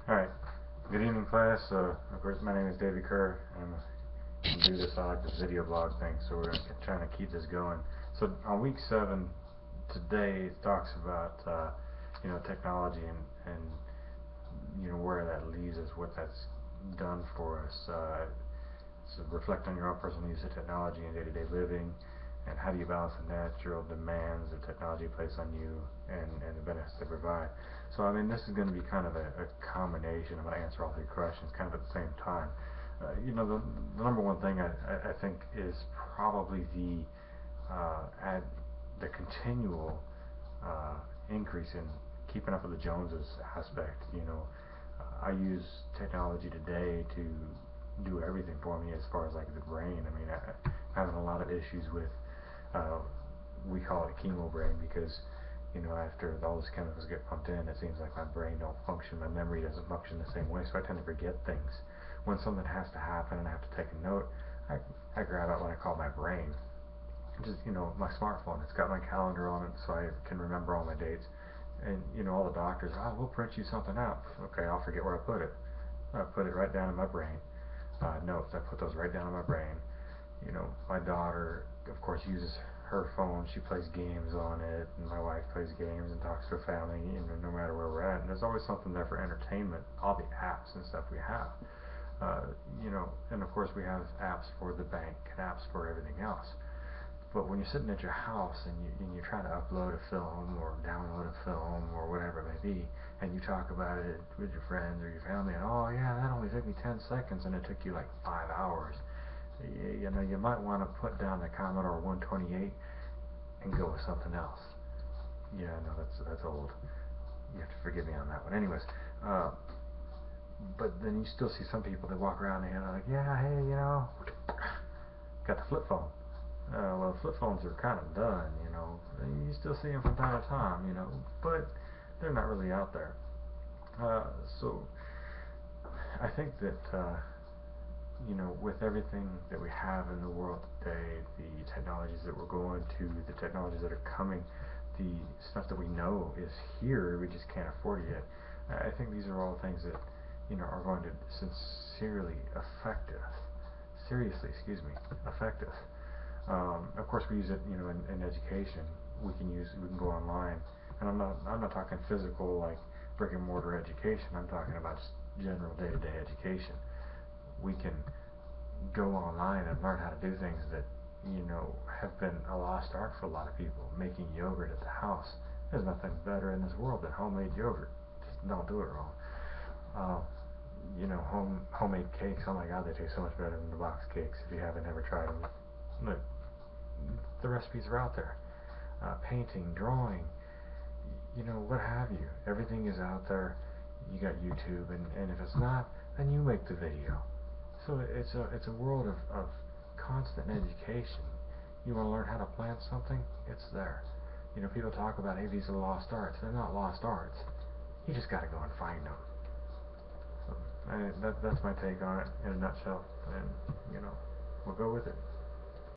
Alright, good evening class. Of course my name is David Kerr, and I'm going to do this, I like this video blog thing, so we're going to try to keep this going. So on week 7 today it talks about technology and where that leaves us, what that's done for us. So reflect on your own personal use of technology in day-to-day living, and how do you balance the natural demands that technology places on you and the benefits they provide. So I mean, this is going to be kind of a combination. I'm going to answer all three questions kind of at the same time. The number one thing I think is probably the continual increase in keeping up with the Joneses aspect. I use technology today to do everything for me as far as like the brain. I mean, I'm having a lot of issues with, we call it chemo brain, because after all those chemicals get pumped in, it seems like my brain don't function, my memory doesn't function the same way, so I tend to forget things. When something has to happen and I have to take a note, I grab out what I call my brain. Just my smartphone, it's got my calendar on it, so I can remember all my dates. And all the doctors, oh, we'll print you something out. Okay, I'll forget where I put it. I put it right down in my brain. Notes, I put those right down in my brain. My daughter, of course, uses her phone. She plays games on it, and my wife plays games and talks to her family, no matter where we're at. And there's always something there for entertainment, all the apps and stuff we have. And of course we have apps for the bank and apps for everything else. But when you're sitting at your house and you're trying to upload a film or download a film or whatever it may be, and you talk about it with your friends or your family, and oh yeah, that only took me 10 seconds and it took you like 5 hours, you might want to put down the Commodore 128 and go with something else. Yeah, no, that's old. You have to forgive me on that one. Anyways, but then you still see some people that walk around and they're like, yeah, hey, got the flip phone. Well, flip phones are kind of done, You still see them from time to time, but they're not really out there. So I think that, with everything that we have in the world today, the technologies that we're going to, the technologies that are coming, the stuff that we know is here, we just can't afford it yet. I think these are all things that, are going to sincerely affect us. Seriously, excuse me, affect us. Of course, we use it, in education. We can go online, and I'm not talking physical like brick and mortar education. I'm talking about just general day-to-day education. We can go online and learn how to do things that have been a lost art for a lot of people. Making yogurt at the house. There's nothing better in this world than homemade yogurt. Just don't do it wrong. Homemade cakes. Oh my God, they taste so much better than the box cakes. If you haven't ever tried them, look, the recipes are out there. Painting, drawing, what have you. Everything is out there. You got YouTube, and if it's not, then you make the video. So it's a world of constant education. You want to learn how to plant something? It's there. People talk about, hey, these are lost arts. They're not lost arts. You just got to go and find them. So that's my take on it in a nutshell, and we'll go with it.